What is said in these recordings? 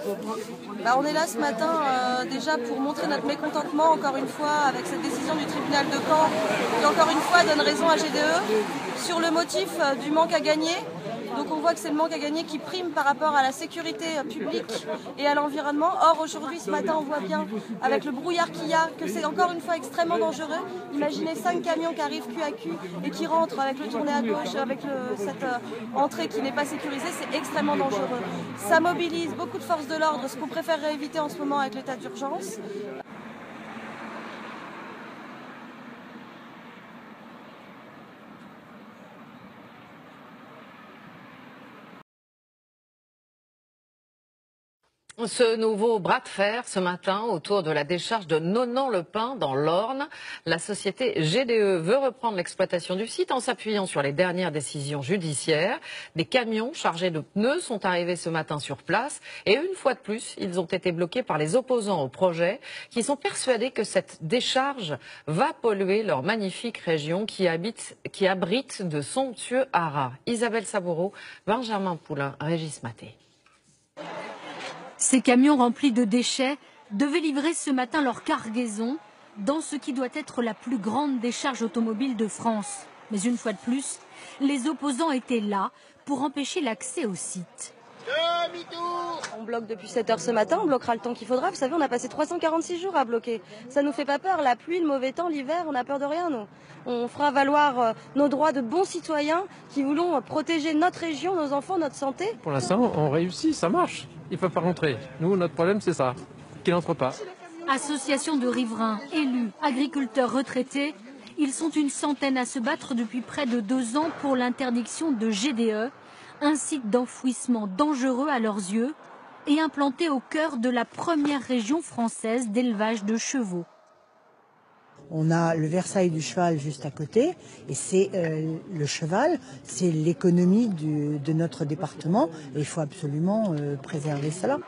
On est là ce matin déjà pour montrer notre mécontentement encore une fois avec cette décision du tribunal de Caen qui encore une fois donne raison à GDE sur le motif du manque à gagner. Donc on voit que c'est le manque à gagner qui prime par rapport à la sécurité publique et à l'environnement. Or aujourd'hui, ce matin, on voit bien avec le brouillard qu'il y a que c'est encore une fois extrêmement dangereux. Imaginez 5 camions qui arrivent cul à cul et qui rentrent avec le tourné à gauche, avec cette entrée qui n'est pas sécurisée, c'est extrêmement dangereux. Ça mobilise beaucoup de forces de l'ordre, ce qu'on préférerait éviter en ce moment avec l'état d'urgence. Ce nouveau bras de fer ce matin autour de la décharge de Nonant-le-Pin dans l'Orne. La société GDE veut reprendre l'exploitation du site en s'appuyant sur les dernières décisions judiciaires. Des camions chargés de pneus sont arrivés ce matin sur place et une fois de plus, ils ont été bloqués par les opposants au projet qui sont persuadés que cette décharge va polluer leur magnifique région qui abrite de somptueux haras. Isabelle Saboureau, Benjamin Poulain, Régis Maté. Ces camions remplis de déchets devaient livrer ce matin leur cargaison dans ce qui doit être la plus grande décharge automobile de France. Mais une fois de plus, les opposants étaient là pour empêcher l'accès au site. On bloque depuis 7 heures ce matin, on bloquera le temps qu'il faudra. Vous savez, on a passé 346 jours à bloquer. Ça nous fait pas peur, la pluie, le mauvais temps, l'hiver, on n'a peur de rien, nous. On fera valoir nos droits de bons citoyens qui voulons protéger notre région, nos enfants, notre santé. Pour l'instant, on réussit, ça marche. Il ne faut pas rentrer. Nous, notre problème, c'est ça, qu'il n'entre pas. Association de riverains, élus, agriculteurs retraités, ils sont une centaine à se battre depuis près de 2 ans pour l'interdiction de GDE, un site d'enfouissement dangereux à leurs yeux et implanté au cœur de la première région française d'élevage de chevaux. On a le Versailles du cheval juste à côté et c'est le cheval, c'est l'économie de notre département et il faut absolument préserver cela.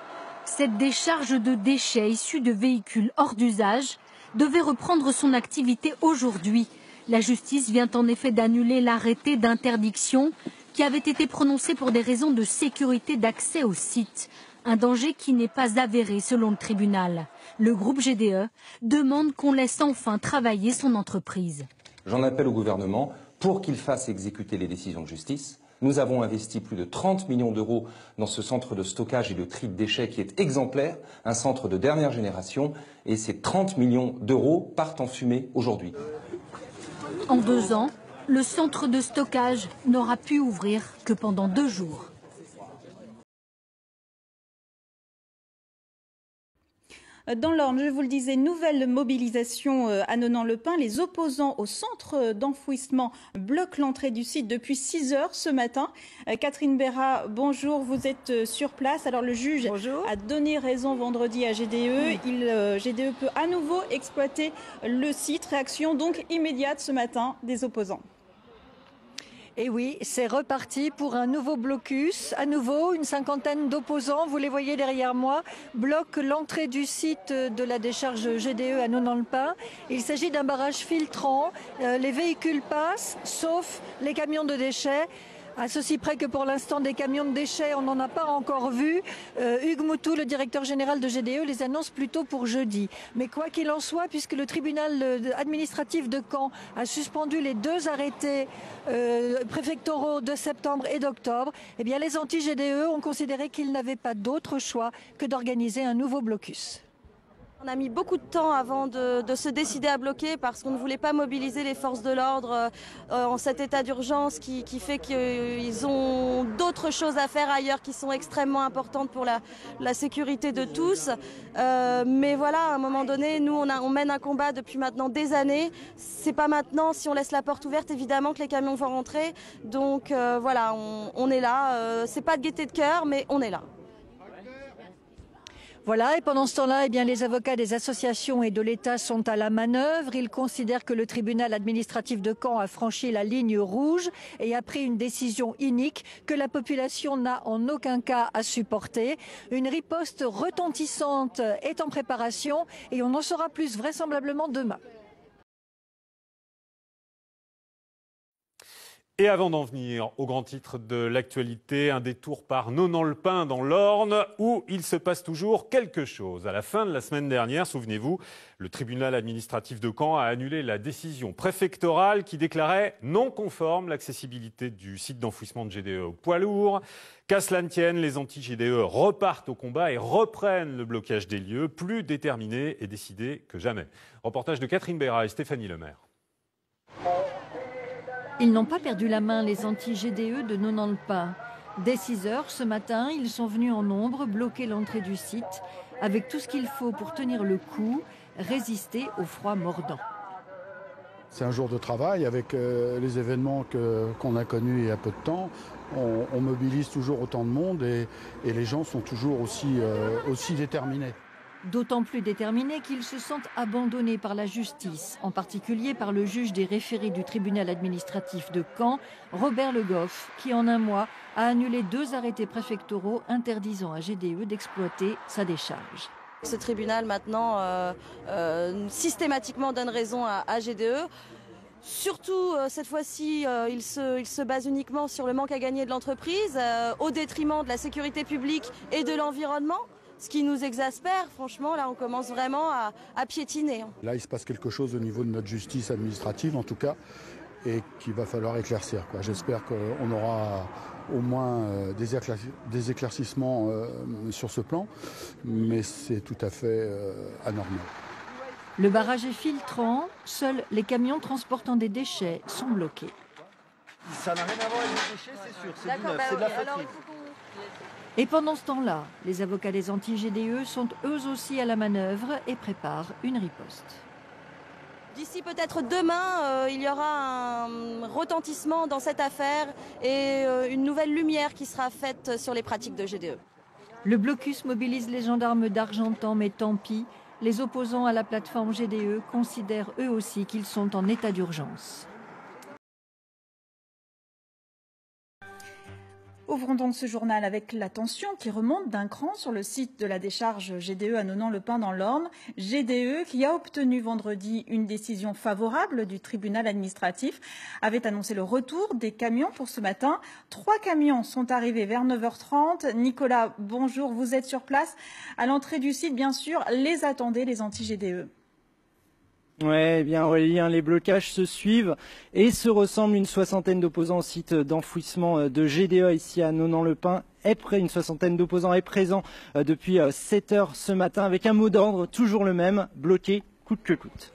Cette décharge de déchets issus de véhicules hors d'usage devait reprendre son activité aujourd'hui. La justice vient en effet d'annuler l'arrêté d'interdiction qui avait été prononcé pour des raisons de sécurité d'accès au site. Un danger qui n'est pas avéré selon le tribunal. Le groupe GDE demande qu'on laisse enfin travailler son entreprise. J'en appelle au gouvernement pour qu'il fasse exécuter les décisions de justice. Nous avons investi plus de 30 millions d'euros dans ce centre de stockage et de tri de déchets qui est exemplaire, un centre de dernière génération, et ces 30 millions d'euros partent en fumée aujourd'hui. En 2 ans, le centre de stockage n'aura pu ouvrir que pendant 2 jours. Dans l'Orne, je vous le disais, nouvelle mobilisation à Nonant-le-Pin. Les opposants au centre d'enfouissement bloquent l'entrée du site depuis 6 heures ce matin. Catherine Bérat, bonjour, vous êtes sur place. Alors le juge a donné raison vendredi à GDE. GDE peut à nouveau exploiter le site. Réaction donc immédiate ce matin des opposants. Et oui, c'est reparti pour un nouveau blocus. À nouveau, une cinquantaine d'opposants, vous les voyez derrière moi, bloquent l'entrée du site de la décharge GDE à Nonant-le-Pin. Il s'agit d'un barrage filtrant. Les véhicules passent, sauf les camions de déchets. À ceci près que pour l'instant, des camions de déchets, on n'en a pas encore vu. Hugues Moutou, le directeur général de GDE, les annonce plutôt pour jeudi. Mais quoi qu'il en soit, puisque le tribunal administratif de Caen a suspendu les 2 arrêtés préfectoraux de septembre et d'octobre, eh bien les anti-GDE ont considéré qu'ils n'avaient pas d'autre choix que d'organiser un nouveau blocus. On a mis beaucoup de temps avant de se décider à bloquer parce qu'on ne voulait pas mobiliser les forces de l'ordre en cet état d'urgence qui fait qu'ils ont d'autres choses à faire ailleurs qui sont extrêmement importantes pour la sécurité de tous. Mais voilà, à un moment donné, nous on mène un combat depuis maintenant des années. C'est pas maintenant, si on laisse la porte ouverte, évidemment que les camions vont rentrer. Donc voilà, on est là. C'est pas de gaieté de cœur, mais on est là. Voilà, et pendant ce temps-là, eh bien, les avocats des associations et de l'État sont à la manœuvre. Ils considèrent que le tribunal administratif de Caen a franchi la ligne rouge et a pris une décision inique que la population n'a en aucun cas à supporter. Une riposte retentissante est en préparation et on en saura plus vraisemblablement demain. Et avant d'en venir au grand titre de l'actualité, un détour par Nonant-le-Pin dans l'Orne où il se passe toujours quelque chose. À la fin de la semaine dernière, souvenez-vous, le tribunal administratif de Caen a annulé la décision préfectorale qui déclarait non conforme l'accessibilité du site d'enfouissement de GDE aux poids lourds. Qu'à cela ne tienne, les anti-GDE repartent au combat et reprennent le blocage des lieux, plus déterminés et décidés que jamais. Reportage de Catherine Béra et Stéphanie Lemaire. Ils n'ont pas perdu la main, les anti-GDE de Nonant-le-Pin. Dès 6 heures ce matin, ils sont venus en nombre bloquer l'entrée du site avec tout ce qu'il faut pour tenir le coup, résister au froid mordant. C'est un jour de travail avec les événements qu'on a connus il y a peu de temps. On mobilise toujours autant de monde et les gens sont toujours aussi déterminés. D'autant plus déterminés qu'ils se sentent abandonnés par la justice, en particulier par le juge des référés du tribunal administratif de Caen, Robert Le Goff, qui en un mois a annulé 2 arrêtés préfectoraux interdisant à GDE d'exploiter sa décharge. Ce tribunal maintenant systématiquement donne raison à GDE. Surtout, cette fois-ci, il se base uniquement sur le manque à gagner de l'entreprise, au détriment de la sécurité publique et de l'environnement. Ce qui nous exaspère, franchement, là on commence vraiment à piétiner. Là il se passe quelque chose au niveau de notre justice administrative en tout cas, et qu'il va falloir éclaircir. J'espère qu'on aura au moins des éclaircissements sur ce plan, mais c'est tout à fait anormal. Le barrage est filtrant, seuls les camions transportant des déchets sont bloqués. Ça n'a rien à voir avec les déchets, c'est sûr, c'est du neuf, c'est de la fatigue. Et pendant ce temps-là, les avocats des anti-GDE sont eux aussi à la manœuvre et préparent une riposte. D'ici peut-être demain, il y aura un retentissement dans cette affaire et une nouvelle lumière qui sera faite sur les pratiques de GDE. Le blocus mobilise les gendarmes d'Argentan, mais tant pis, les opposants à la plateforme GDE considèrent eux aussi qu'ils sont en état d'urgence. Ouvrons donc ce journal avec la tension qui remonte d'un cran sur le site de la décharge GDE à Nonant-le-Pin dans l'Orne. GDE, qui a obtenu vendredi une décision favorable du tribunal administratif, avait annoncé le retour des camions pour ce matin. 3 camions sont arrivés vers 9h30. Nicolas, bonjour, vous êtes sur place. À l'entrée du site, bien sûr, les attendaient les anti-GDE. Ouais, eh bien Aurélien, les blocages se suivent et se ressemblent. Une soixantaine d'opposants au site d'enfouissement de GDE ici à Nonant-le-Pin. Une soixantaine d'opposants est présent depuis 7 heures ce matin avec un mot d'ordre toujours le même, bloquer coûte que coûte.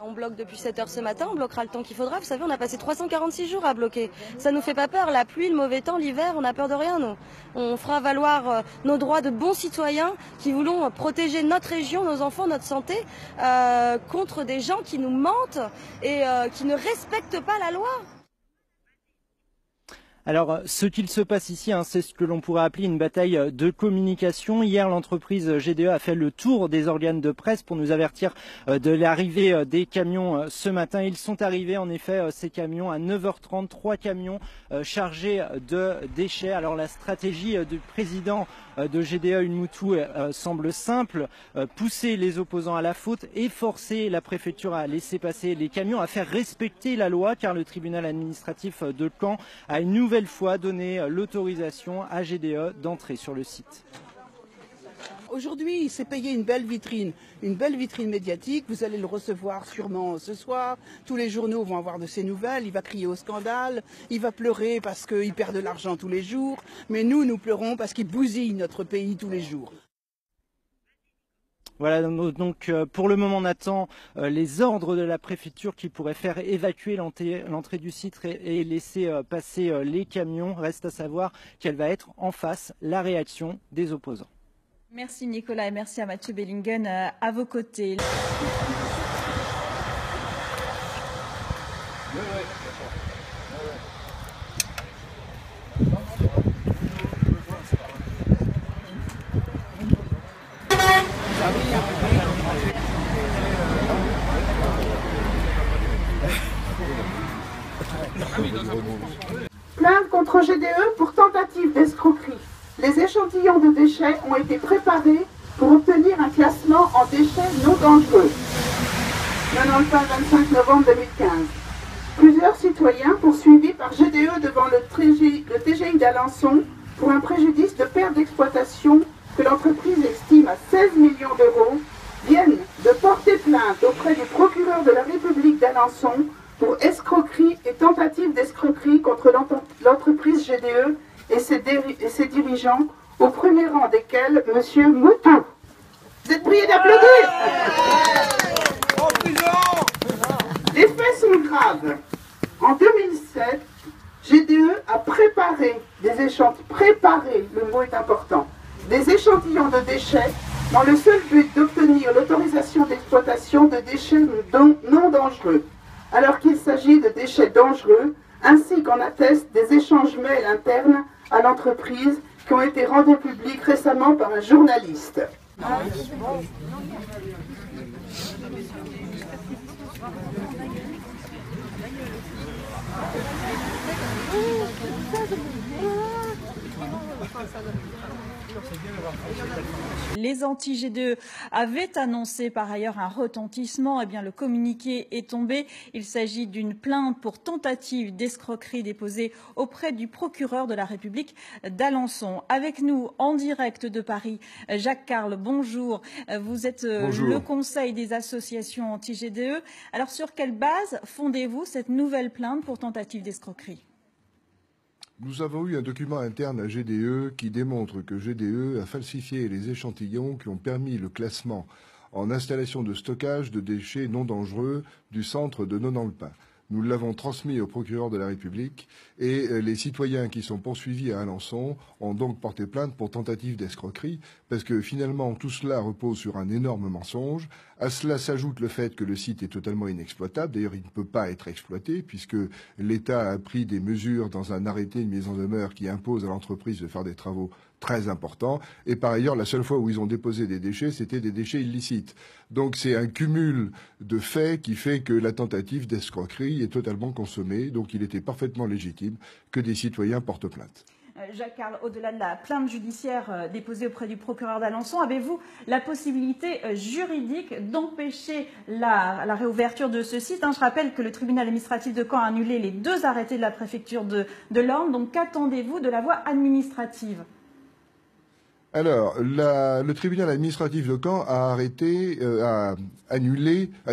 On bloque depuis 7 heures ce matin, on bloquera le temps qu'il faudra. Vous savez, on a passé 346 jours à bloquer. Ça nous fait pas peur, la pluie, le mauvais temps, l'hiver, on n'a peur de rien, nous. On fera valoir nos droits de bons citoyens qui voulons protéger notre région, nos enfants, notre santé, contre des gens qui nous mentent et qui ne respectent pas la loi. Alors, ce qu'il se passe ici, c'est ce que l'on pourrait appeler une bataille de communication. Hier, l'entreprise GDE a fait le tour des organes de presse pour nous avertir de l'arrivée des camions ce matin. Ils sont arrivés, en effet, ces camions à 9h30, 3 camions chargés de déchets. Alors, la stratégie du président de GDE, Unmoutou, semble simple, pousser les opposants à la faute et forcer la préfecture à laisser passer les camions, à faire respecter la loi, car le tribunal administratif de Caen a une nouvelle fois donné l'autorisation à GDE d'entrer sur le site. Aujourd'hui, il s'est payé une belle vitrine médiatique. Vous allez le recevoir sûrement ce soir. Tous les journaux vont avoir de ses nouvelles. Il va crier au scandale, il va pleurer parce qu'il perd de l'argent tous les jours. Mais nous pleurons parce qu'il bousille notre pays tous les jours. Voilà, donc pour le moment on attend les ordres de la préfecture qui pourraient faire évacuer l'entrée du site et laisser passer les camions. Reste à savoir quelle va être en face la réaction des opposants. Merci Nicolas et merci à Mathieu Bellingen à vos côtés. Plainte contre GDE pour tentative d'escroquerie. Les échantillons de déchets ont été préparés pour obtenir un classement en déchets non dangereux. Nonant-le-Pin, 25 novembre 2015. Plusieurs citoyens poursuivis par GDE devant le TGI d'Alençon pour un préjudice de perte d'exploitation que l'entreprise estime à 16 millions d'euros viennent de porter plainte auprès du procureur de la République d'Alençon pour escroquerie et tentative d'escroquerie contre l'entreprise GDE et ses dirigeants, au premier rang desquels M. Moutou. Vous êtes priés d'applaudir. Les faits sont graves. En 2007, GDE a préparé des échantillons, le mot est important, des échantillons de déchets dans le seul but d'obtenir l'autorisation d'exploitation de déchets non dangereux, alors qu'il s'agit de déchets dangereux, ainsi qu'en attestent des échanges mails internes à l'entreprise qui ont été rendus publics récemment par un journaliste. Les anti-GDE avaient annoncé par ailleurs un retentissement. Eh bien, le communiqué est tombé. Il s'agit d'une plainte pour tentative d'escroquerie déposée auprès du procureur de la République d'Alençon. Avec nous en direct de Paris, Jacques Carle, bonjour. Vous êtes le conseil des associations anti-GDE. Alors, sur quelle base fondez-vous cette nouvelle plainte pour tentative d'escroquerie ? Nous avons eu un document interne à GDE qui démontre que GDE a falsifié les échantillons qui ont permis le classement en installation de stockage de déchets non dangereux du centre de Nonant-le-Pin. Nous l'avons transmis au procureur de la République et les citoyens qui sont poursuivis à Alençon ont donc porté plainte pour tentative d'escroquerie parce que finalement tout cela repose sur un énorme mensonge. À cela s'ajoute le fait que le site est totalement inexploitable. D'ailleurs, il ne peut pas être exploité puisque l'État a pris des mesures dans un arrêté de mise en demeure qui impose à l'entreprise de faire des travaux très importants. Et par ailleurs, la seule fois où ils ont déposé des déchets, c'était des déchets illicites. Donc c'est un cumul de faits qui fait que la tentative d'escroquerie est totalement consommée. Donc il était parfaitement légitime que des citoyens portent plainte. Jacques Carle, au-delà de la plainte judiciaire déposée auprès du procureur d'Alençon, avez-vous la possibilité juridique d'empêcher la réouverture de ce site ? Je rappelle que le tribunal administratif de Caen a annulé les 2 arrêtés de la préfecture de l'Orne. Donc qu'attendez-vous de la voie administrative ? Alors, le tribunal administratif de Caen a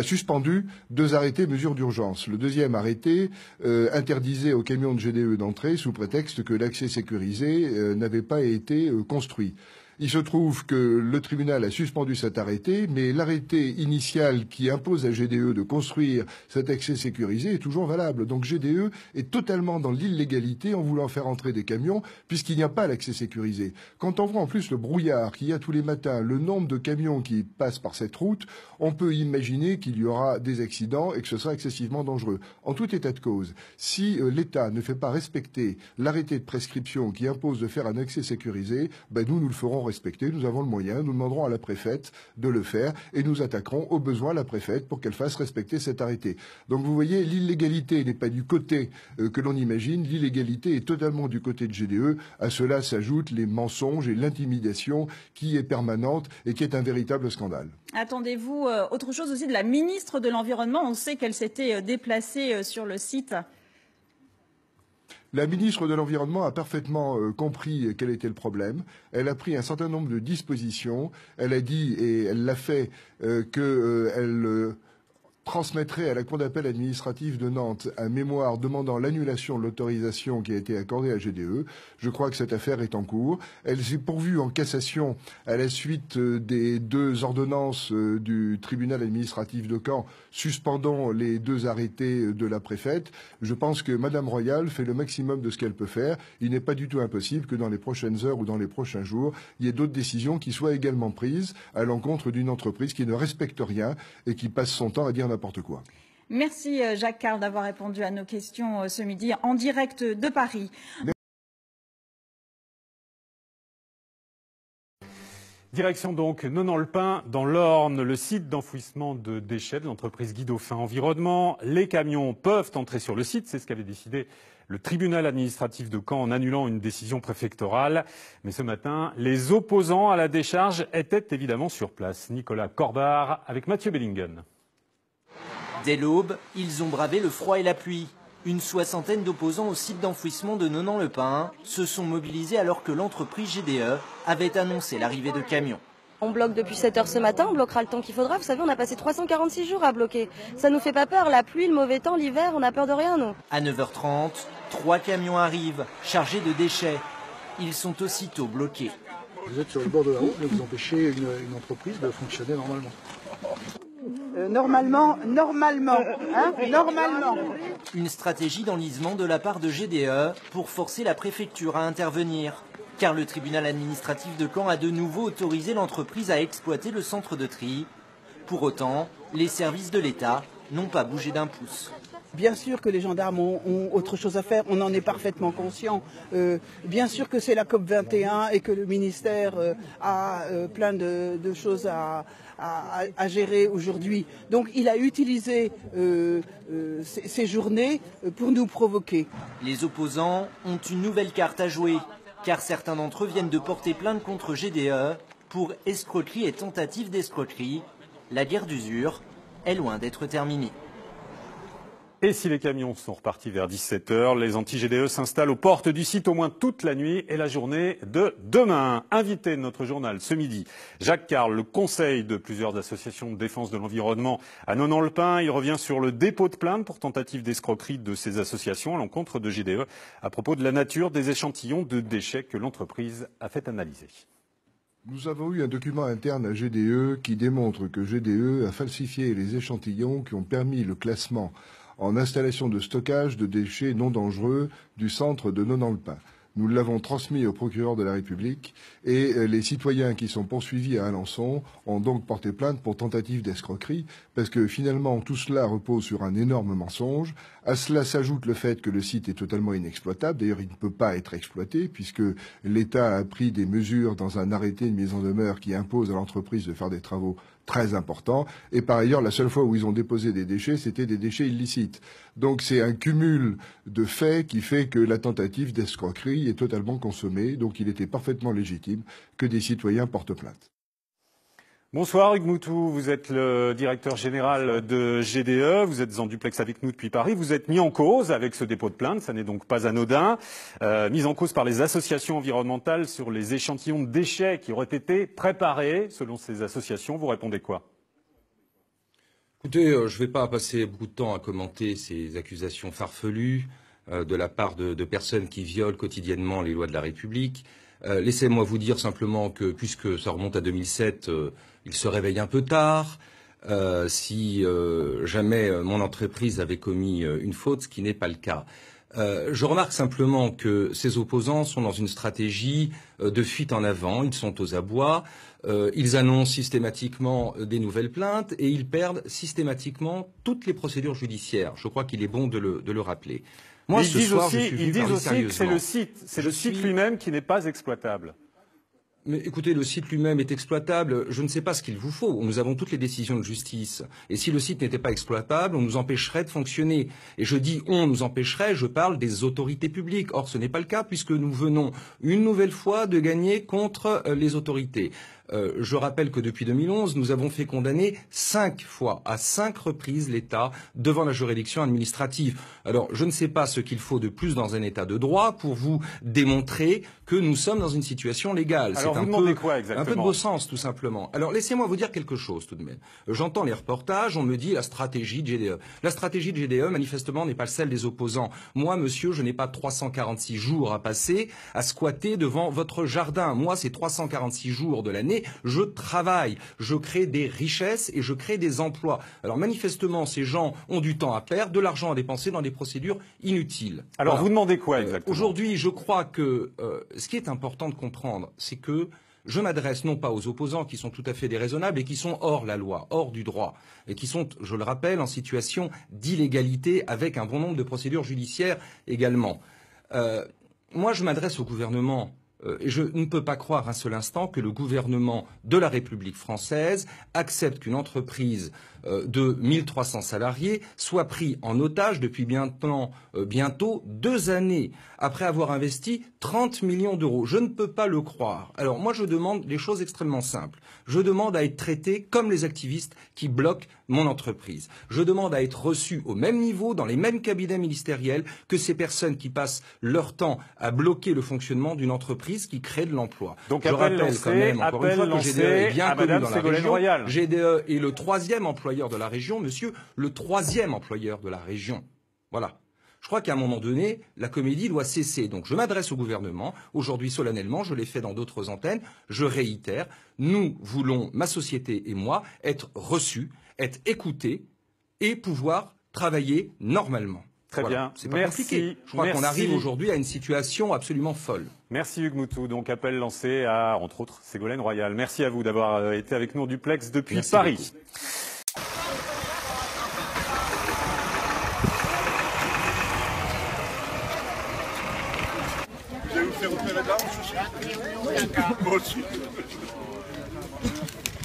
suspendu 2 arrêtés mesures d'urgence. Le deuxième arrêté interdisait aux camions de GDE d'entrer sous prétexte que l'accès sécurisé n'avait pas été construit. Il se trouve que le tribunal a suspendu cet arrêté, mais l'arrêté initial qui impose à GDE de construire cet accès sécurisé est toujours valable. Donc GDE est totalement dans l'illégalité en voulant faire entrer des camions, puisqu'il n'y a pas l'accès sécurisé. Quand on voit en plus le brouillard qu'il y a tous les matins, le nombre de camions qui passent par cette route, on peut imaginer qu'il y aura des accidents et que ce sera excessivement dangereux. En tout état de cause, si l'État ne fait pas respecter l'arrêté de prescription qui impose de faire un accès sécurisé, nous le ferons respecter, nous avons le moyen, nous demanderons à la préfète de le faire et nous attaquerons au besoin la préfète pour qu'elle fasse respecter cet arrêté. Donc vous voyez, l'illégalité n'est pas du côté que l'on imagine, l'illégalité est totalement du côté de GDE. À cela s'ajoutent les mensonges et l'intimidation qui est permanente et qui est un véritable scandale. Attendez-vous autre chose aussi de la ministre de l'Environnement ? On sait qu'elle s'était déplacée sur le site. La ministre de l'Environnement a parfaitement compris quel était le problème. Elle a pris un certain nombre de dispositions. Elle a dit, et elle l'a fait, qu'elle transmettrait à la Cour d'appel administrative de Nantes un mémoire demandant l'annulation de l'autorisation qui a été accordée à GDE. Je crois que cette affaire est en cours. Elle s'est pourvue en cassation à la suite des 2 ordonnances du tribunal administratif de Caen suspendant les 2 arrêtés de la préfète. Je pense que Madame Royal fait le maximum de ce qu'elle peut faire. Il n'est pas du tout impossible que dans les prochaines heures ou dans les prochains jours, il y ait d'autres décisions qui soient également prises à l'encontre d'une entreprise qui ne respecte rien et qui passe son temps à dire n'importe quoi. Merci Jacques Carle d'avoir répondu à nos questions ce midi en direct de Paris. Direction donc Nonant-le-Pin dans l'Orne, le site d'enfouissement de déchets de l'entreprise Guy Dauphin Environnement. Les camions peuvent entrer sur le site, c'est ce qu'avait décidé le tribunal administratif de Caen en annulant une décision préfectorale. Mais ce matin, les opposants à la décharge étaient évidemment sur place. Nicolas Corbard avec Mathieu Bellingen. Dès l'aube, ils ont bravé le froid et la pluie. Une soixantaine d'opposants au site d'enfouissement de Nonant-le-Pin se sont mobilisés alors que l'entreprise GDE avait annoncé l'arrivée de camions. On bloque depuis 7 heures ce matin, on bloquera le temps qu'il faudra. Vous savez, on a passé 346 jours à bloquer. Ça nous fait pas peur, la pluie, le mauvais temps, l'hiver, on n'a peur de rien, nous. À 9h30, 3 camions arrivent, chargés de déchets. Ils sont aussitôt bloqués. Vous êtes sur le bord de la route, mais vous empêchez une entreprise de fonctionner normalement. Normalement. Une stratégie d'enlisement de la part de GDE pour forcer la préfecture à intervenir. Car le tribunal administratif de Caen a de nouveau autorisé l'entreprise à exploiter le centre de tri. Pour autant, les services de l'État n'ont pas bougé d'un pouce. Bien sûr que les gendarmes ont autre chose à faire, on en est parfaitement conscient. Bien sûr que c'est la COP21 et que le ministère a plein de choses à gérer aujourd'hui. Donc il a utilisé ces journées pour nous provoquer. Les opposants ont une nouvelle carte à jouer, car certains d'entre eux viennent de porter plainte contre GDE pour escroquerie et tentative d'escroquerie. La guerre d'usure est loin d'être terminée. Et si les camions sont repartis vers 17h, les anti-GDE s'installent aux portes du site au moins toute la nuit et la journée de demain. Invité de notre journal ce midi, Jacques Carle, le conseil de plusieurs associations de défense de l'environnement à Nonant-le-Pin. Il revient sur le dépôt de plainte pour tentative d'escroquerie de ces associations à l'encontre de GDE à propos de la nature des échantillons de déchets que l'entreprise a fait analyser. Nous avons eu un document interne à GDE qui démontre que GDE a falsifié les échantillons qui ont permis le classement en installation de stockage de déchets non dangereux du centre de Nonant-le-Pin. Nous l'avons transmis au procureur de la République et les citoyens qui sont poursuivis à Alençon ont donc porté plainte pour tentative d'escroquerie parce que finalement tout cela repose sur un énorme mensonge. À cela s'ajoute le fait que le site est totalement inexploitable. D'ailleurs, il ne peut pas être exploité puisque l'État a pris des mesures dans un arrêté de mise en demeure qui impose à l'entreprise de faire des travaux très importants. Et par ailleurs, la seule fois où ils ont déposé des déchets, c'était des déchets illicites. Donc c'est un cumul de faits qui fait que la tentative d'escroquerie est totalement consommée. Donc il était parfaitement légitime que des citoyens portent plainte. Bonsoir Hugues Moutou, vous êtes le directeur général de GDE, vous êtes en duplex avec nous depuis Paris, vous êtes mis en cause avec ce dépôt de plainte, ça n'est donc pas anodin, mis en cause par les associations environnementales sur les échantillons de déchets qui auraient été préparés. Selon ces associations, vous répondez quoi ? Écoutez, je ne vais pas passer beaucoup de temps à commenter ces accusations farfelues de la part de personnes qui violent quotidiennement les lois de la République. Laissez-moi vous dire simplement que, puisque ça remonte à 2007, il se réveille un peu tard. Si jamais mon entreprise avait commis une faute, ce qui n'est pas le cas. Je remarque simplement que ces opposants sont dans une stratégie de fuite en avant. Ils sont aux abois. Ils annoncent systématiquement des nouvelles plaintes et ils perdent systématiquement toutes les procédures judiciaires. Je crois qu'il est bon de le rappeler. Moi, ils disent aussi que c'est le site lui-même qui n'est pas exploitable. Mais écoutez, le site lui-même est exploitable. Je ne sais pas ce qu'il vous faut. Nous avons toutes les décisions de justice. Et si le site n'était pas exploitable, on nous empêcherait de fonctionner. Et je dis on nous empêcherait, je parle des autorités publiques. Or, ce n'est pas le cas puisque nous venons une nouvelle fois de gagner contre les autorités. Je rappelle que depuis 2011, nous avons fait condamner 5 fois, à 5 reprises, l'État devant la juridiction administrative. Alors, je ne sais pas ce qu'il faut de plus dans un État de droit pour vous démontrer que nous sommes dans une situation légale. Alors, vous demandez quoi exactement ? Un peu de beau sens, tout simplement. Alors, laissez-moi vous dire quelque chose, tout de même. J'entends les reportages, on me dit la stratégie de GDE. La stratégie de GDE, manifestement, n'est pas celle des opposants. Moi, monsieur, je n'ai pas 346 jours à passer à squatter devant votre jardin. Moi, c'est 346 jours de l'année. Je travaille, je crée des richesses et je crée des emplois. Alors manifestement, ces gens ont du temps à perdre, de l'argent à dépenser dans des procédures inutiles. Alors vous demandez quoi exactement ? Aujourd'hui, je crois que ce qui est important de comprendre, c'est que je m'adresse non pas aux opposants qui sont tout à fait déraisonnables et qui sont hors la loi, hors du droit, et qui sont, je le rappelle, en situation d'illégalité avec un bon nombre de procédures judiciaires également. Moi, je m'adresse au gouvernement et je ne peux pas croire un seul instant que le gouvernement de la République française accepte qu'une entreprise de 1300 salariés soit prise en otage depuis bientôt 2 années, après avoir investi 30 millions d'euros. Je ne peux pas le croire. Alors moi je demande des choses extrêmement simples. Je demande à être traité comme les activistes qui bloquent mon entreprise. Je demande à être reçu au même niveau, dans les mêmes cabinets ministériels que ces personnes qui passent leur temps à bloquer le fonctionnement d'une entreprise qui crée de l'emploi. Donc je rappelle quand même, encore une fois, que GDE est bien connu dans la région. GDE est le 3e employeur de la région, monsieur, le 3e employeur de la région. Voilà. Je crois qu'à un moment donné, la comédie doit cesser. Donc je m'adresse au gouvernement, aujourd'hui solennellement, je l'ai fait dans d'autres antennes, je réitère, nous voulons, ma société et moi, être reçus, être écoutés et pouvoir travailler normalement. Très bien. C'est pas compliqué. Je crois qu'on arrive aujourd'hui à une situation absolument folle. Merci Hugues Moutou. Donc appel lancé à, entre autres, Ségolène Royal. Merci à vous d'avoir été avec nous en duplex depuis Paris. Beaucoup. Vous allez vous faire opérer de la hanche aussi? Moi aussi.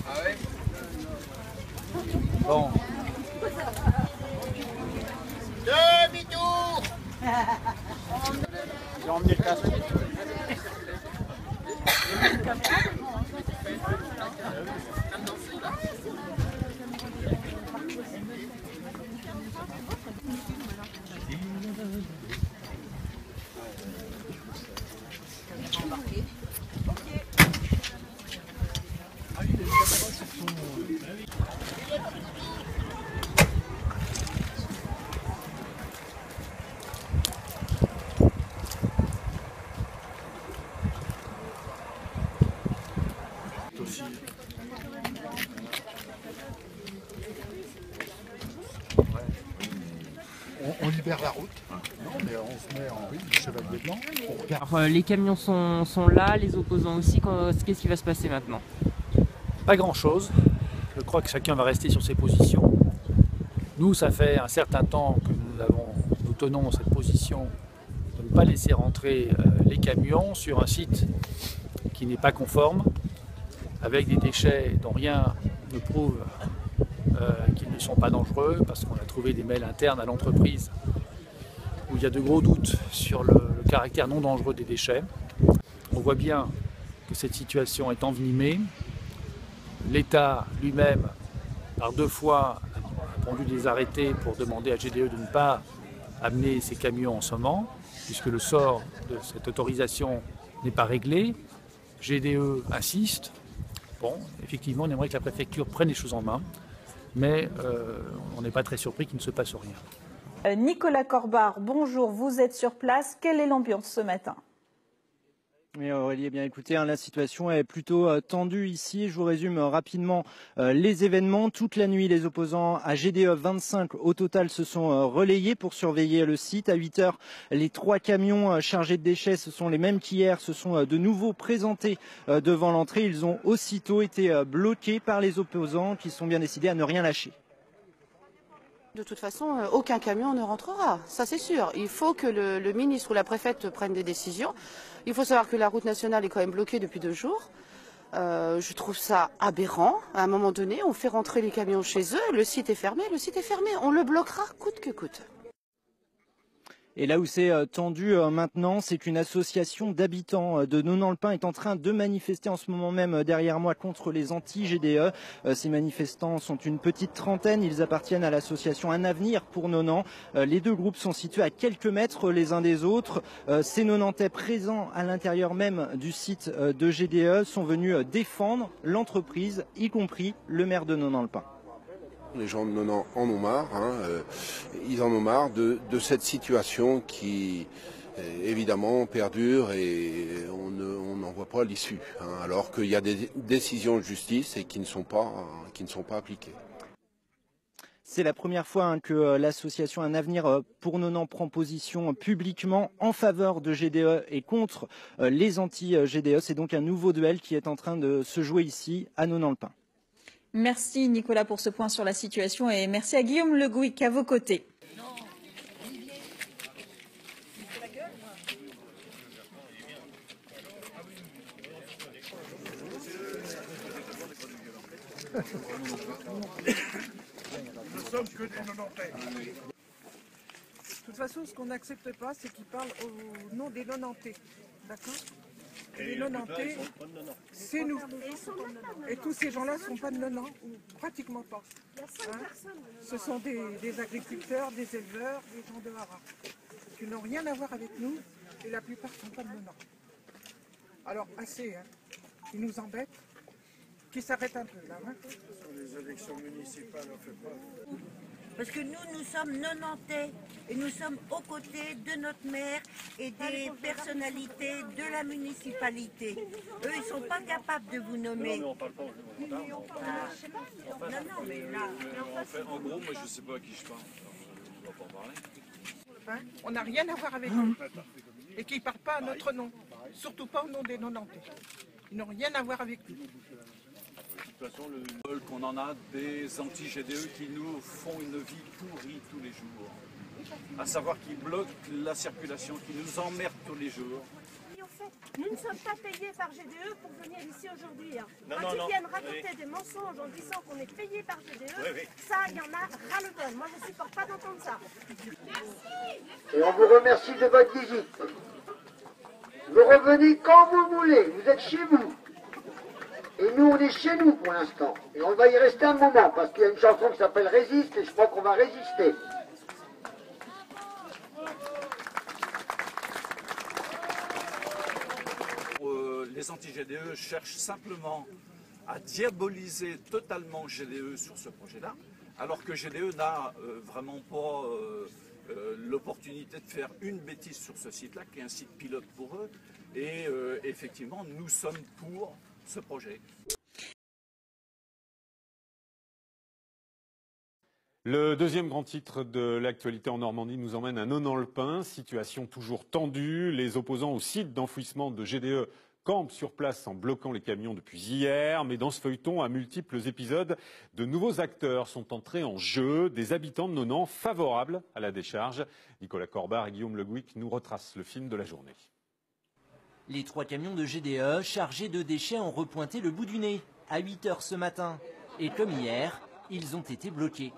Ah ouais? Bon. Demi-tour. J'ai emmené le casque. On libère la route, mais on se met en chevalier blanc. Alors, les camions sont là, les opposants aussi. Qu'est-ce qui va se passer maintenant? Pas grand-chose. Je crois que chacun va rester sur ses positions. Nous, ça fait un certain temps que nous tenons cette position de ne pas laisser rentrer les camions sur un site qui n'est pas conforme, avec des déchets dont rien ne prouve qu'ils ne sont pas dangereux, parce qu'on a trouvé des mails internes à l'entreprise où il y a de gros doutes sur le caractère non dangereux des déchets. On voit bien que cette situation est envenimée. L'État lui-même, par 2 fois, a pondu des arrêtés pour demander à GDE de ne pas amener ces camions en cement, puisque le sort de cette autorisation n'est pas réglé. GDE insiste. Bon, effectivement, on aimerait que la préfecture prenne les choses en main, mais on n'est pas très surpris qu'il ne se passe rien. Nicolas Corbard, bonjour, vous êtes sur place. Quelle est l'ambiance ce matin? Oui, Aurélie, eh bien écoutez, la situation est plutôt tendue ici. Je vous résume rapidement les événements. Toute la nuit, les opposants à GDE 25 au total se sont relayés pour surveiller le site. À 8 h, les 3 camions chargés de déchets, ce sont les mêmes qu'hier, se sont de nouveau présentés devant l'entrée. Ils ont aussitôt été bloqués par les opposants qui sont bien décidés à ne rien lâcher. De toute façon, aucun camion ne rentrera, ça c'est sûr. Il faut que le ministre ou la préfète prenne des décisions. Il faut savoir que la route nationale est quand même bloquée depuis 2 jours. Je trouve ça aberrant. À un moment donné, on fait rentrer les camions chez eux, le site est fermé, on le bloquera coûte que coûte. Et là où c'est tendu maintenant, c'est qu'une association d'habitants de Nonan-le-Pin est en train de manifester en ce moment même derrière moi contre les anti-GDE. Ces manifestants sont une petite trentaine, ils appartiennent à l'association Un Avenir pour Nonan. Les 2 groupes sont situés à quelques mètres les uns des autres. Ces Nonantais présents à l'intérieur même du site de GDE sont venus défendre l'entreprise, y compris le maire de Nonan-le-Pin. Les gens de Nonan en ont marre, ils en ont marre de cette situation qui évidemment perdure et on n'en voit pas l'issue, alors qu'il y a des décisions de justice et qui ne sont pas appliquées. C'est la première fois que l'association Un Avenir pour Nonan prend position publiquement en faveur de GDE et contre les anti-GDE. C'est donc un nouveau duel qui est en train de se jouer ici à Nonan-le-Pin. Merci Nicolas pour ce point sur la situation et merci à Guillaume Le Gouic à vos côtés. Ne sommes que des Nonantais. De toute façon, ce qu'on n'accepte pas, c'est qu'ils parlent au nom des Nonantais. D'accord? Les Nonantais, c'est nous. Et tous ces gens-là ne sont pas de Nonan, ou pratiquement pas. Hein? Ce sont des agriculteurs, des éleveurs, des gens de Haras, qui n'ont rien à voir avec nous, et la plupart ne sont pas de Nonan. Alors, assez, hein? Ils nous embêtent, qu'ils s'arrêtent un peu, là. Hein? Sur les élections municipales, on fait pas. Parce que nous sommes Nonantais et nous sommes aux côtés de notre maire et des personnalités de la municipalité. Eux, ils ne sont pas capables de vous nommer. Non, mais on parle pas au nom. Non, mais là... En gros, moi, je ne sais pas à qui je parle. On ne va pas en parler. Hein? On n'a rien à voir avec eux. Et qu'ils ne parlent pas à notre nom. Surtout pas au nom des Nonantais. Ils n'ont rien à voir avec nous. De toute façon, le bol qu'on en a des anti-GDE qui nous font une vie pourrie tous les jours. À savoir qu'ils bloquent la circulation, qui nous emmerdent tous les jours. Nous ne sommes pas payés par GDE pour venir ici aujourd'hui. Hein. Non, Quand non, ils viennent non. raconter des mensonges en disant qu'on est payé par GDE, oui. ça, il y en a ras-le-bol. Moi, je ne supporte pas d'entendre ça. Et on vous remercie de votre visite. Vous revenez quand vous voulez, vous êtes chez vous. Et nous, on est chez nous pour l'instant. Et on va y rester un moment, parce qu'il y a une chanson qui s'appelle Résiste, et je crois qu'on va résister. Les anti-GDE cherchent simplement à diaboliser totalement GDE sur ce projet-là, alors que GDE n'a vraiment pas l'opportunité de faire une bêtise sur ce site-là, qui est un site pilote pour eux. Et effectivement, nous sommes pour ce projet. Le deuxième grand titre de l'actualité en Normandie nous emmène à Nonant-le-Pin. Situation toujours tendue. Les opposants au site d'enfouissement de GDE campent sur place en bloquant les camions depuis hier. Mais dans ce feuilleton, à multiples épisodes, de nouveaux acteurs sont entrés en jeu. Des habitants de Nonant favorables à la décharge. Nicolas Corbard et Guillaume Le Gouic nous retracent le film de la journée. Les 3 camions de GDE chargés de déchets ont repointé le bout du nez à 8 h ce matin. Et comme hier, ils ont été bloqués.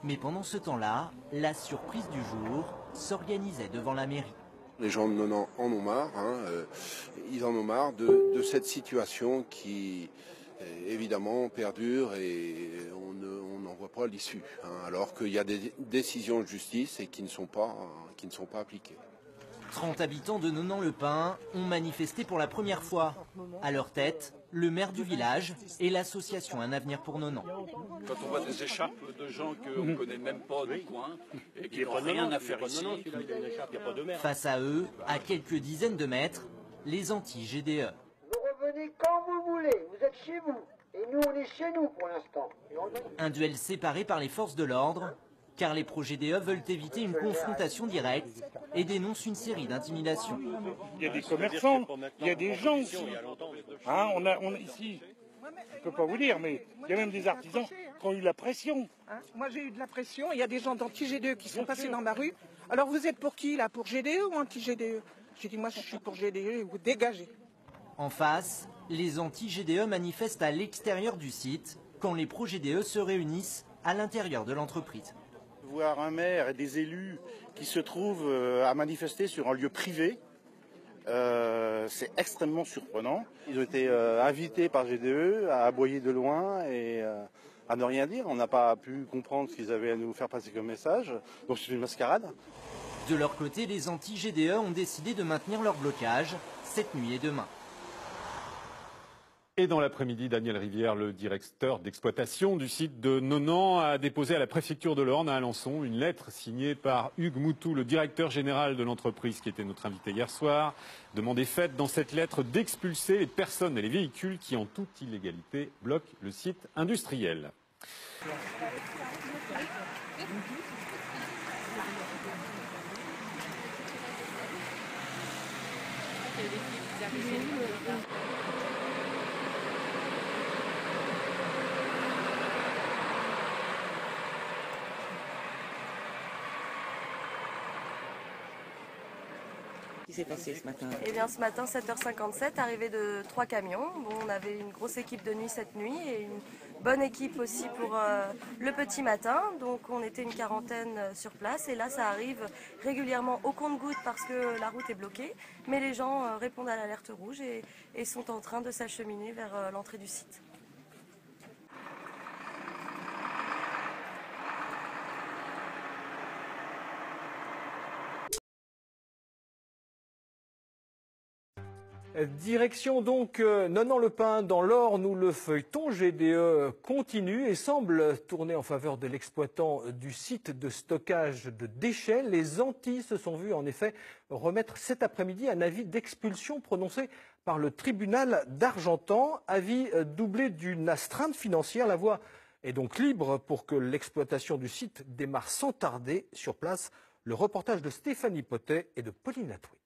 Mais pendant ce temps-là, la surprise du jour s'organisait devant la mairie. Les gens de Nonant en ont marre, ils en ont marre de cette situation qui évidemment perdure et on n'en voit pas l'issue, alors qu'il y a des décisions de justice et qui ne sont pas appliquées. 30 habitants de Nonant-le-Pin ont manifesté pour la première fois. À leur tête, le maire du village et l'association Un Avenir pour Nonant. Quand on voit des échappes de gens qu'on ne connaît même pas du coin et qui n'ont rien à faire ici. Face à eux, à quelques dizaines de mètres, les anti-GDE. Vous revenez quand vous voulez, vous êtes chez vous. Et nous, on est chez nous pour l'instant. Un duel séparé par les forces de l'ordre, car les pro-GDE veulent éviter une confrontation directe et dénoncent une série d'intimidations. Il y a des commerçants, il y a des gens ici. On ici, je ne peux pas vous dire, mais il y a même des artisans qui ont eu la pression. Moi, j'ai eu de la pression. Il y a des gens d'anti-GDE qui sont passés dans ma rue. Alors, vous êtes pour qui, là? Pour GDE ou anti-GDE? J'ai dit, moi, je suis pour GDE et vous dégagez. En face, les anti-GDE manifestent à l'extérieur du site quand les pro-GDE se réunissent à l'intérieur de l'entreprise. Voir un maire et des élus qui se trouvent à manifester sur un lieu privé, c'est extrêmement surprenant. Ils ont été invités par GDE à aboyer de loin et à ne rien dire. On n'a pas pu comprendre ce qu'ils avaient à nous faire passer comme message. Donc c'est une mascarade. De leur côté, les anti-GDE ont décidé de maintenir leur blocage cette nuit et demain. Et dans l'après-midi, Daniel Rivière, le directeur d'exploitation du site de Nonant, a déposé à la préfecture de l'Orne à Alençon une lettre signée par Hugues Moutou, le directeur général de l'entreprise qui était notre invité hier soir. Demande est faite dans cette lettre d'expulser les personnes et les véhicules qui, en toute illégalité, bloquent le site industriel. Qu'est-ce qui s'est passé ce matin? Eh bien, ce matin, 7 h 57, arrivée de 3 camions. Bon, on avait une grosse équipe de nuit cette nuit et Bonne équipe aussi pour le petit matin, donc on était une quarantaine sur place et là ça arrive régulièrement au compte-gouttes parce que la route est bloquée, mais les gens répondent à l'alerte rouge et sont en train de s'acheminer vers l'entrée du site. Direction donc Nonant-le-Pin dans l'Orne où le feuilleton GDE continue et semble tourner en faveur de l'exploitant du site de stockage de déchets. Les Antilles se sont vues en effet remettre cet après-midi un avis d'expulsion prononcé par le tribunal d'Argentan, avis doublé d'une astreinte financière. La voie est donc libre pour que l'exploitation du site démarre sans tarder sur place. Le reportage de Stéphanie Potet et de Pauline Latoué.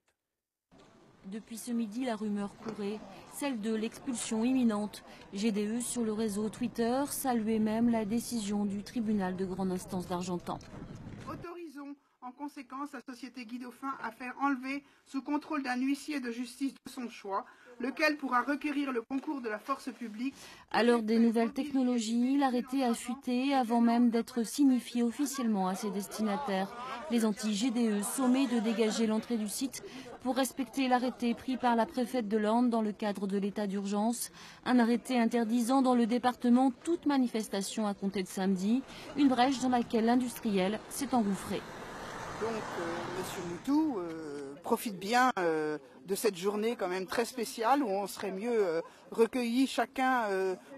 Depuis ce midi, la rumeur courait, celle de l'expulsion imminente. GDE sur le réseau Twitter saluait même la décision du tribunal de grande instance d'Argentan. Autorisons en conséquence la société Guy Dauphin à faire enlever sous contrôle d'un huissier de justice de son choix, lequel pourra requérir le concours de la force publique. À l'heure des nouvelles technologies, l'arrêté a fuité avant même d'être signifié officiellement à ses destinataires. Les anti-GDE sommés de dégager l'entrée du site pour respecter l'arrêté pris par la préfète de l'Orne dans le cadre de l'état d'urgence. Un arrêté interdisant dans le département toute manifestation à compter de samedi, une brèche dans laquelle l'industriel s'est engouffré. Donc, Monsieur Moutou profite bien de cette journée quand même très spéciale où on serait mieux recueillis chacun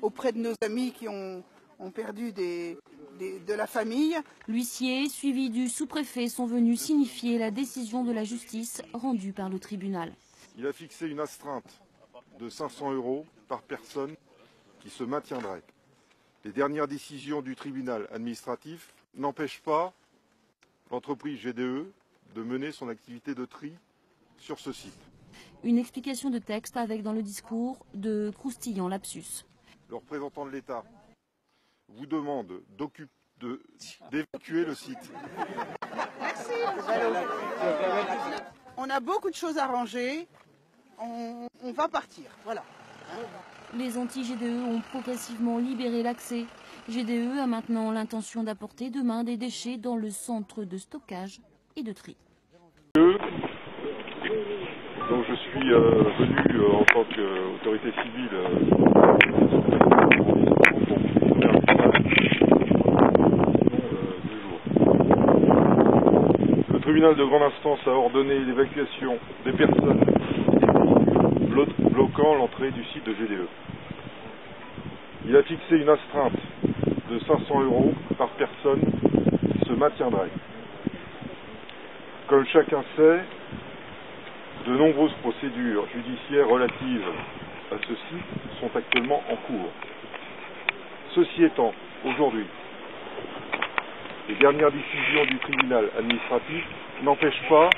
auprès de nos amis qui ont perdu de la famille. L'huissier, suivi du sous-préfet, sont venus signifier la décision de la justice rendue par le tribunal. Il a fixé une astreinte de 500 € par personne qui se maintiendrait. Les dernières décisions du tribunal administratif n'empêchent pas l'entreprise GDE de mener son activité de tri sur ce site. Une explication de texte avec dans le discours de croustillant lapsus. Le représentant de l'État vous demande d'évacuer le site. Merci. On a beaucoup de choses à ranger. On va partir. Voilà. Les anti-GDE ont progressivement libéré l'accès. GDE a maintenant l'intention d'apporter demain des déchets dans le centre de stockage et de tri. Donc je suis venu en tant qu'autorité civile Le tribunal de grande instance a ordonné l'évacuation des personnes bloquant l'entrée du site de GDE. Il a fixé une astreinte de 500 € par personne qui se maintiendrait. Comme chacun sait, de nombreuses procédures judiciaires relatives à ce site sont actuellement en cours. Ceci étant, aujourd'hui, les dernières décisions du tribunal administratif n'empêchent pas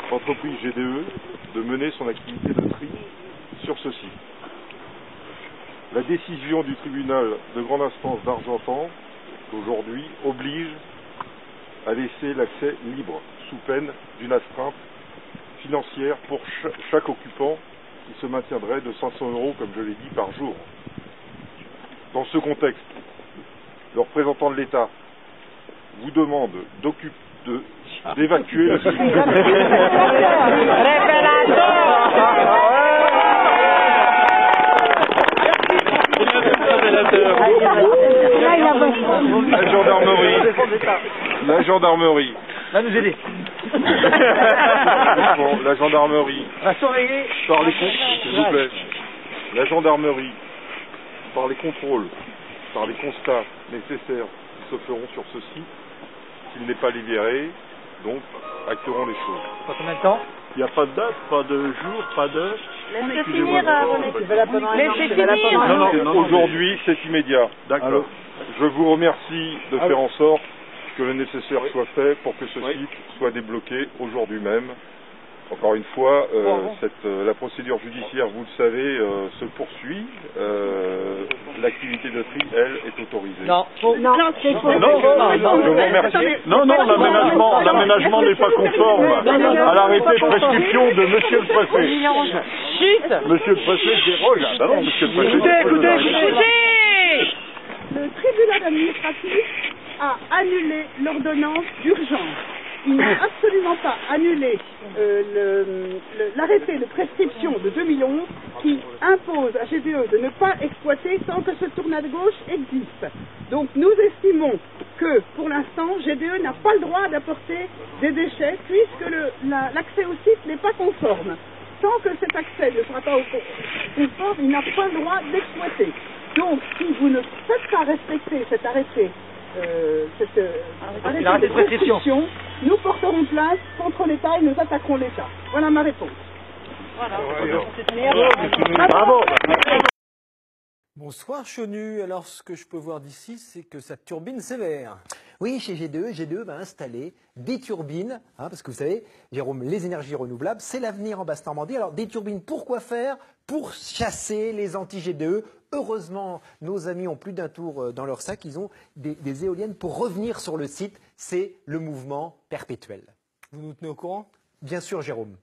l'entreprise GDE de mener son activité de tri sur ce site. La décision du tribunal de grande instance d'Argentan d'aujourd'hui oblige à laisser l'accès libre sous peine d'une astreinte financière pour chaque occupant qui se maintiendrait de 500 € comme je l'ai dit par jour. Dans ce contexte, le représentant de l'État vous demande d'évacuer le site. La gendarmerie va nous aider. La gendarmerie par les s'il vous plaît. La gendarmerie par les contrôles, par les constats nécessaires qui se feront sur ce site, s'il n'est pas libéré, donc acteront les choses. Pas combien de temps? Il n'y a pas de date, pas de jour, pas d'heure. Laissez finir, laissez finir. Non, aujourd'hui, c'est immédiat. D'accord. Je vous remercie de faire en sorte que le nécessaire soit fait pour que ce site soit débloqué aujourd'hui même. Encore une fois, la procédure judiciaire, vous le savez, se poursuit. L'activité de tri, elle, est autorisée. Non, c'est faux. Je vous remercie. Non, l'aménagement n'est pas conforme à l'arrêté de prescription de Monsieur le Préfet. Chut. Monsieur le Préfet déroge. Ah non, Monsieur le Préfet. Écoutez. le tribunal administratif a annulé l'ordonnance d'urgence. Il n'a absolument pas annulé l'arrêté de prescription de 2011 qui impose à GDE de ne pas exploiter sans que ce tournant de gauche existe. Donc nous estimons que pour l'instant GDE n'a pas le droit d'apporter des déchets puisque l'accès au site n'est pas conforme. Tant que cet accès ne sera pas conforme, il n'a pas le droit d'exploiter. Donc si vous ne faites pas respecter cet arrêté, arrêté de prescription, nous porterons plainte contre l'État et nous attaquerons l'État. Voilà ma réponse. Voilà. Bravo. Bonsoir Chenu. Alors ce que je peux voir d'ici, c'est que ça turbine sévère. Oui, chez GDE va installer des turbines, parce que vous savez, Jérôme, les énergies renouvelables, c'est l'avenir en Basse-Normandie. Alors des turbines, pourquoi faire? Pour chasser les anti-GDE. Heureusement, nos amis ont plus d'un tour dans leur sac. Ils ont des éoliennes pour revenir sur le site. C'est le mouvement perpétuel. Vous nous tenez au courant? Bien sûr, Jérôme.